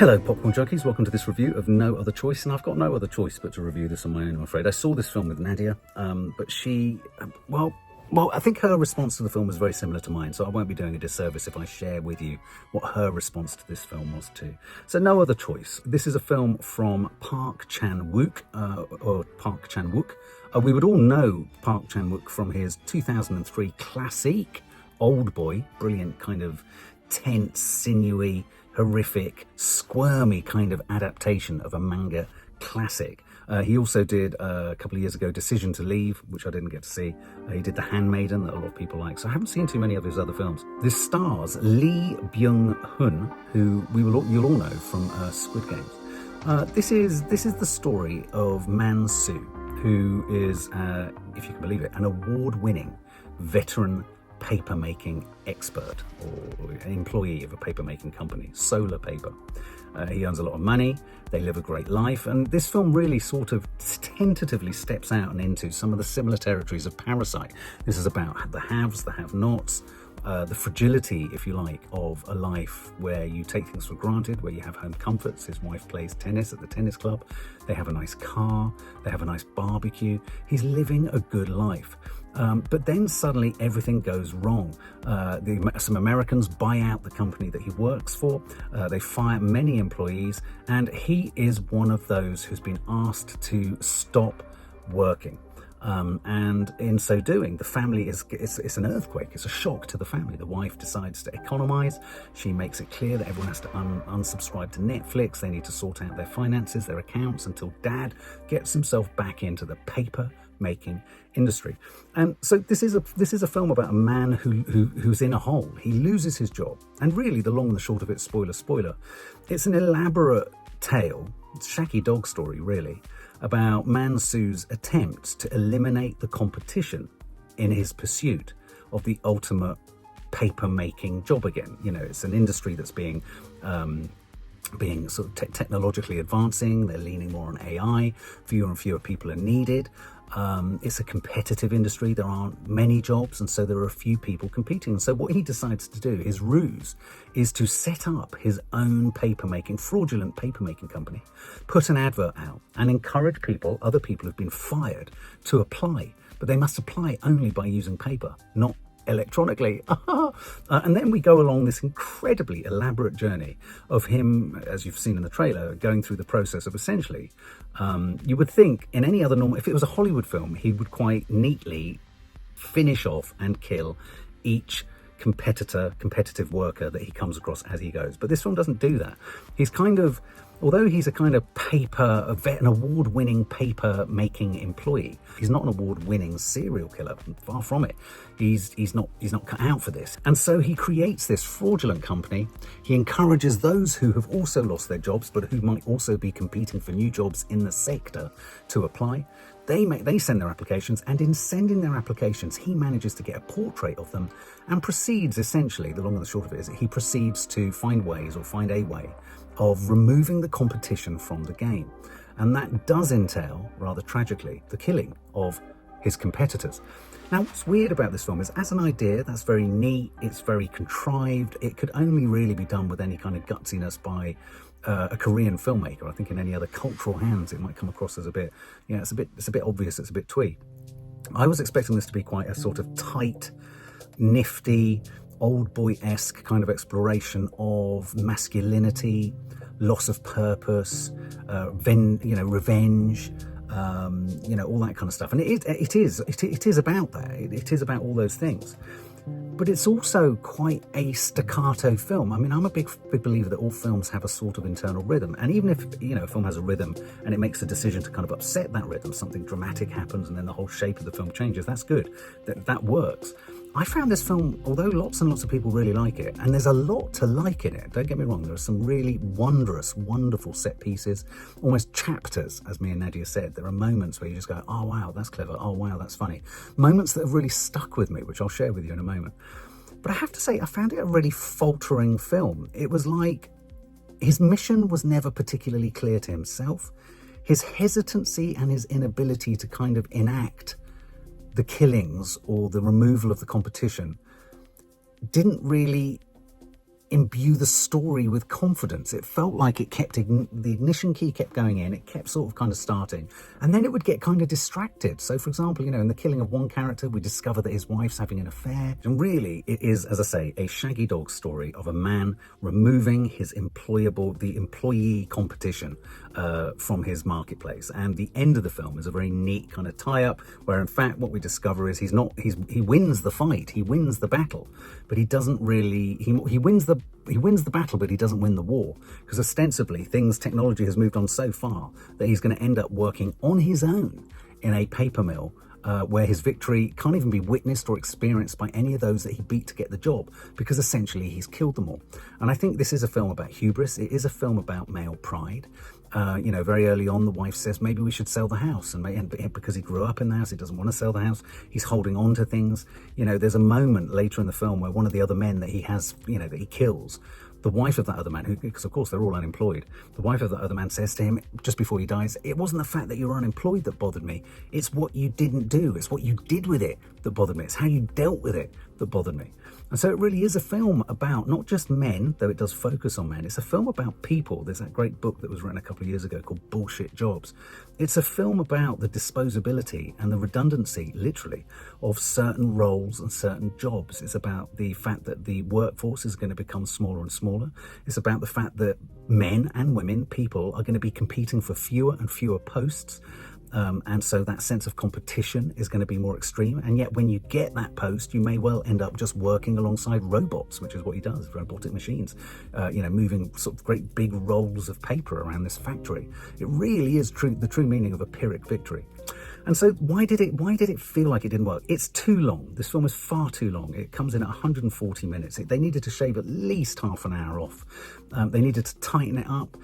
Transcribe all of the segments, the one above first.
Hello Popcorn Junkies, welcome to this review of No Other Choice, and I've got no other choice but to review this on my own, I'm afraid. I saw this film with Nadia, but she, well, I think her response to the film was very similar to mine, so I won't be doing a disservice if I share with you what her response to this film was too. So No Other Choice. This is a film from Park Chan-wook, or Park Chan-wook. We would all know Park Chan-wook from his 2003 classic Old Boy, brilliant kind of tense, sinewy, horrific, squirmy kind of adaptation of a manga classic. He also did a couple of years ago Decision to Leave, which I didn't get to see. He did The Handmaiden, that a lot of people like, so I haven't seen too many of his other films. This stars Lee Byung-hun, who you'll all know from Squid Games. This is the story of Man Soo, who is, if you can believe it, an award-winning veteran paper-making expert or an employee of a paper-making company, Solar Paper. He earns a lot of money, they live a great life, and this film really sort of tentatively steps out and into some of the similar territories of Parasite. This is about the haves, the have-nots, the fragility, if you like, of a life where you take things for granted, where you have home comforts. His wife plays tennis at the tennis club, they have a nice car, they have a nice barbecue. He's living a good life. But then suddenly everything goes wrong. Some Americans buy out the company that he works for. They fire many employees, and he is one of those who's been asked to stop working. And in so doing, the family it's an earthquake. It's a shock to the family. The wife decides to economize. She makes it clear that everyone has to unsubscribe to Netflix. They need to sort out their finances, their accounts, until Dad gets himself back into the paper making industry. And so this is a film about a man who's in a hole. He loses his job, and really the long and the short of it, spoiler, it's an elaborate tale, shaky dog story really, about Man Soo's attempts to eliminate the competition in his pursuit of the ultimate paper making job again. You know, it's an industry that's being sort of technologically advancing. They're leaning more on AI. Fewer and fewer people are needed. It's a competitive industry. There aren't many jobs, and so there are a few people competing. And so what he decides to do, his ruse, is to set up his own fraudulent paper-making company, put an advert out, and encourage other people who've been fired, to apply. But they must apply only by using paper, not electronically. And then we go along this incredibly elaborate journey of him, as you've seen in the trailer, going through the process of essentially, you would think in any other normal, if it was a Hollywood film, he would quite neatly finish off and kill each competitive worker that he comes across as he goes. But this film doesn't do that. He's kind of, although he's a kind of an award-winning paper-making employee, he's not an award-winning serial killer. Far from it. He's not cut out for this. And so he creates this fraudulent company. He encourages those who have also lost their jobs, but who might also be competing for new jobs in the sector, to apply. They send their applications, and in sending their applications, he manages to get a portrait of them, and proceeds, essentially, the long and the short of it is, he proceeds to find a way of removing the competition from the game. And that does entail, rather tragically, the killing of his competitors. Now, what's weird about this film is, as an idea, that's very neat, it's very contrived. It could only really be done with any kind of gutsiness by a Korean filmmaker. I think in any other cultural hands, it might come across as a bit, it's a bit obvious, it's a bit twee. I was expecting this to be quite a sort of tight, nifty, old boy-esque kind of exploration of masculinity, loss of purpose, revenge, all that kind of stuff. And it is about that. It is about all those things. But it's also quite a staccato film. I mean, I'm a big believer that all films have a sort of internal rhythm. And even if, a film has a rhythm and it makes a decision to kind of upset that rhythm, something dramatic happens and then the whole shape of the film changes, that's good. That works. I found this film, although lots and lots of people really like it, and there's a lot to like in it, don't get me wrong, there are some really wonderful set pieces, almost chapters, as me and Nadia said. There are moments where you just go, oh wow, that's clever, oh wow, that's funny. Moments that have really stuck with me, which I'll share with you in a moment. But I have to say, I found it a really faltering film. It was like his mission was never particularly clear to himself. His hesitancy and his inability to kind of enact the killings or the removal of the competition didn't really imbue the story with confidence. It felt like it kept, the ignition key kept going in, it kept sort of kind of starting, and then it would get kind of distracted. So for example, you know, in the killing of one character, we discover that his wife's having an affair. And really, it is, as I say, a shaggy dog story of a man removing his the employee competition from his marketplace. And the end of the film is a very neat kind of tie-up, where in fact what we discover is he wins the fight, he wins the battle, but he doesn't really, he wins the battle, but he doesn't win the war, because ostensibly technology has moved on so far that he's going to end up working on his own in a paper mill, where his victory can't even be witnessed or experienced by any of those that he beat to get the job, because essentially he's killed them all. And I think this is a film about hubris. It is a film about male pride. You know, very early on, the wife says, maybe we should sell the house. And because he grew up in the house, he doesn't want to sell the house. He's holding on to things. You know, there's a moment later in the film where one of the other men that he has, you know, that he kills, the wife of that other man, because of course they're all unemployed, the wife of that other man says to him just before he dies, it wasn't the fact that you were unemployed that bothered me, it's what you didn't do, it's what you did with it that bothered me, it's how you dealt with it that bothered me. And so it really is a film about not just men, though it does focus on men, it's a film about people. There's that great book that was written a couple of years ago called Bullshit Jobs. It's a film about the disposability and the redundancy, literally, of certain roles and certain jobs. It's about the fact that the workforce is going to become smaller and smaller. It's about the fact that men and women, people, are going to be competing for fewer and fewer posts. And so that sense of competition is going to be more extreme. And yet when you get that post, you may well end up just working alongside robots, which is what he does, robotic machines, you know, moving sort of great big rolls of paper around this factory. It really is the true meaning of a Pyrrhic victory. And so why did it feel like it didn't work? It's too long. This film is far too long. It comes in at 140 minutes. They needed to shave at least half an hour off. They needed to tighten it up.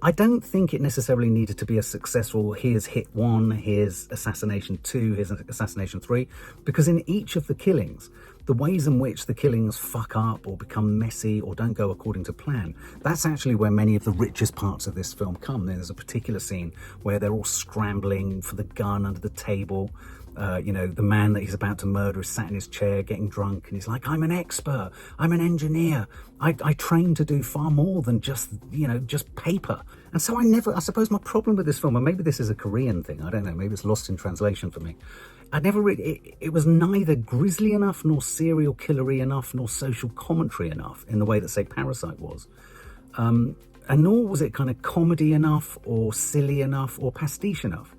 I don't think it necessarily needed to be a successful, here's hit 1, here's assassination 2, here's assassination 3, because in each of the killings, the ways in which the killings fuck up or become messy or don't go according to plan, that's actually where many of the richest parts of this film come. There's a particular scene where they're all scrambling for the gun under the table. You know, the man that he's about to murder is sat in his chair getting drunk, and he's like, I'm an expert, I'm an engineer, I train to do far more than just, you know, just paper. And so I suppose my problem with this film, and maybe this is a Korean thing, I don't know, maybe it's lost in translation for me, it was neither grisly enough, nor serial killery enough, nor social commentary enough in the way that, say, Parasite was. And nor was it kind of comedy enough, or silly enough, or pastiche enough.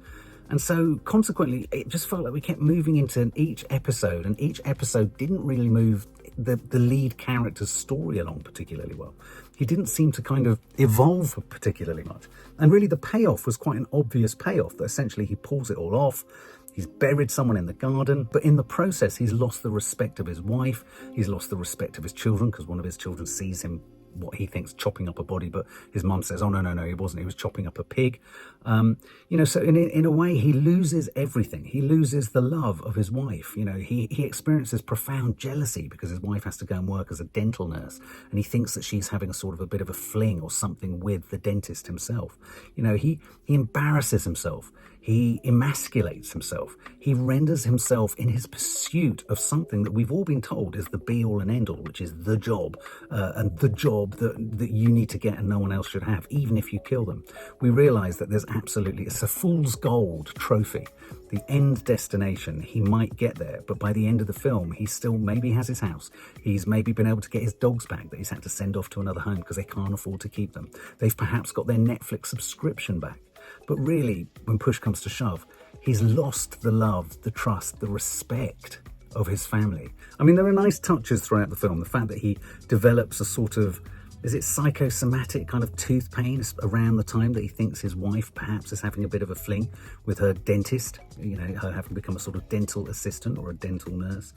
And so consequently, it just felt like we kept moving into each episode, and each episode didn't really move the lead character's story along particularly well. He didn't seem to kind of evolve particularly much. And really the payoff was quite an obvious payoff, that essentially he pulls it all off. He's buried someone in the garden, but in the process, he's lost the respect of his wife. He's lost the respect of his children, because one of his children sees him, what he thinks, chopping up a body, but his mum says, oh, no, he wasn't. He was chopping up a pig. You know, so in a way, he loses everything. He loses the love of his wife. You know, he experiences profound jealousy because his wife has to go and work as a dental nurse, and he thinks that she's having a sort of a bit of a fling or something with the dentist himself. You know, he embarrasses himself. He emasculates himself. He renders himself in his pursuit of something that we've all been told is the be-all and end-all, which is the job, and the job that you need to get and no one else should have, even if you kill them. We realise that there's it's a fool's gold trophy. The end destination, he might get there, but by the end of the film, he still maybe has his house. He's maybe been able to get his dogs back that he's had to send off to another home because they can't afford to keep them. They've perhaps got their Netflix subscription back. But really, when push comes to shove, he's lost the love, the trust, the respect of his family. I mean, there are nice touches throughout the film. The fact that he develops a sort of, is it psychosomatic kind of tooth pain around the time that he thinks his wife perhaps is having a bit of a fling with her dentist, you know, her having become a sort of dental assistant or a dental nurse.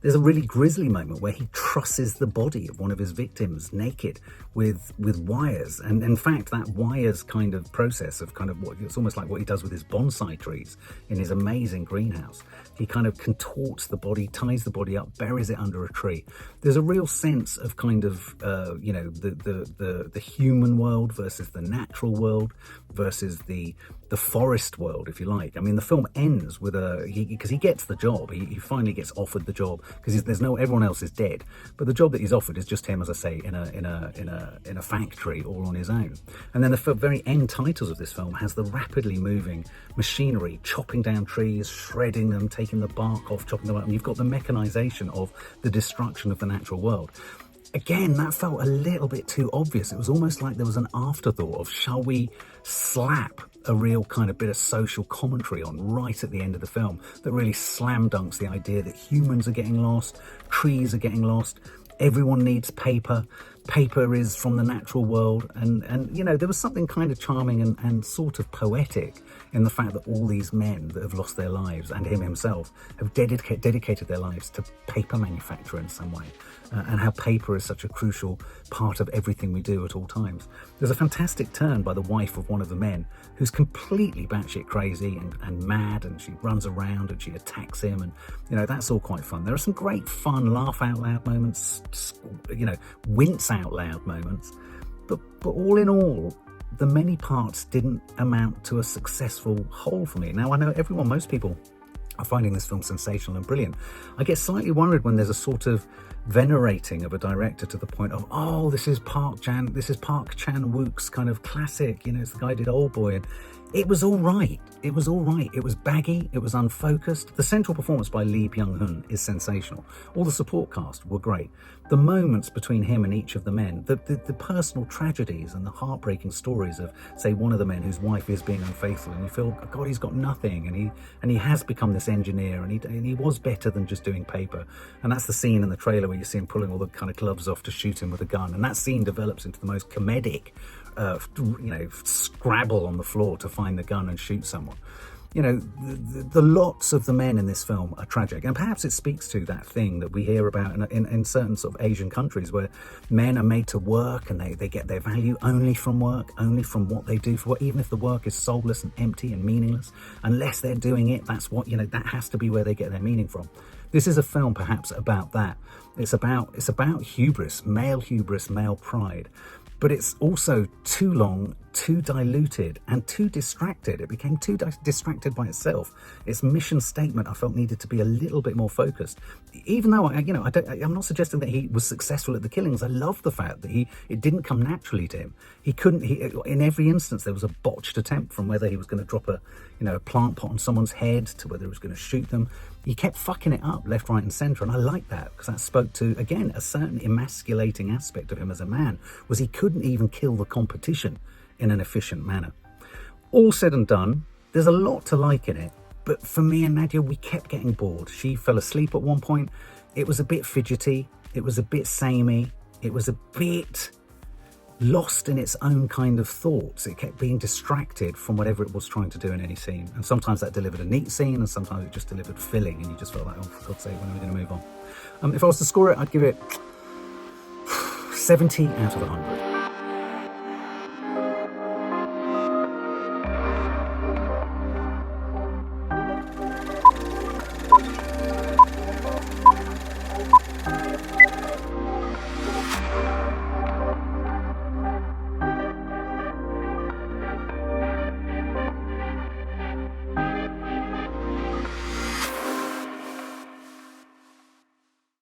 There's a really grisly moment where he trusses the body of one of his victims naked with wires. And in fact, that wires kind of process of kind of it's almost like what he does with his bonsai trees in his amazing greenhouse. He kind of contorts the body, ties the body up, buries it under a tree. There's a real sense of kind of you know, the human world versus the natural world versus the forest world, if you like. I mean, the film ends with because he gets the job. He finally gets offered the job because everyone else is dead. But the job that he's offered is just him, as I say, in a factory all on his own. And then the very end titles of this film has the rapidly moving machinery chopping down trees, shredding them, taking the bark off, chopping them up, and you've got the mechanization of the destruction of the natural world. Again, that felt a little bit too obvious. It was almost like there was an afterthought of, shall we slap a real kind of bit of social commentary on right at the end of the film that really slam dunks the idea that humans are getting lost, trees are getting lost, everyone needs paper. Paper is from the natural world, and you know, there was something kind of charming and sort of poetic in the fact that all these men that have lost their lives, and him himself, have dedicated their lives to paper manufacture in some way, and how paper is such a crucial part of everything we do at all times. There's a fantastic turn by the wife of one of the men who's completely batshit crazy and mad, and she runs around and she attacks him, and you know, that's all quite fun. There are some great fun laugh out loud moments, you know, wince out loud moments, but all in all, the many parts didn't amount to a successful whole for me. Now, I know most people are finding this film sensational and brilliant. I get slightly worried when there's a sort of venerating of a director to the point of, oh, this is Park Chan-wook's kind of classic, you know, it's the guy who did Old Boy, and it was all right. It was all right. It was baggy. It was unfocused. The central performance by Lee Byung-hun is sensational. All the support cast were great. The moments between him and each of the men, the personal tragedies and the heartbreaking stories of, say, one of the men whose wife is being unfaithful, and you feel, oh, God, he's got nothing, and he has become this engineer, and he was better than just doing paper. And that's the scene in the trailer where you see him pulling all the kind of gloves off to shoot him with a gun, and that scene develops into the most comedic you know, scrabble on the floor to find the gun and shoot someone. You know, the lots of the men in this film are tragic, and perhaps it speaks to that thing that we hear about in certain sort of Asian countries where men are made to work and they get their value only from work, only from what they do for work, even if the work is soulless and empty and meaningless. Unless they're doing it, that's what, you know, that has to be where they get their meaning from. This is a film perhaps about that. It's about hubris, male pride. But it's also too long, too diluted, and too distracted. It became too distracted by itself. Its mission statement, I felt, needed to be a little bit more focused. Even though, I'm not suggesting that he was successful at the killings. I love the fact that it didn't come naturally to him. In every instance, there was a botched attempt, from whether he was going to drop a plant pot on someone's head to whether he was going to shoot them. He kept fucking it up left, right and centre, and I like that because that spoke to, again, a certain emasculating aspect of him as a man, was he couldn't even kill the competition in an efficient manner. All said and done, there's a lot to like in it, but for me and Nadia, we kept getting bored. She fell asleep at one point. It was a bit fidgety. It was a bit samey. It was a bit lost in its own kind of thoughts. It kept being distracted from whatever it was trying to do in any scene. And sometimes that delivered a neat scene, and sometimes it just delivered filling, and you just felt like, oh, for God's sake, when are we going to move on? If I was to score it, I'd give it 70 out of 100.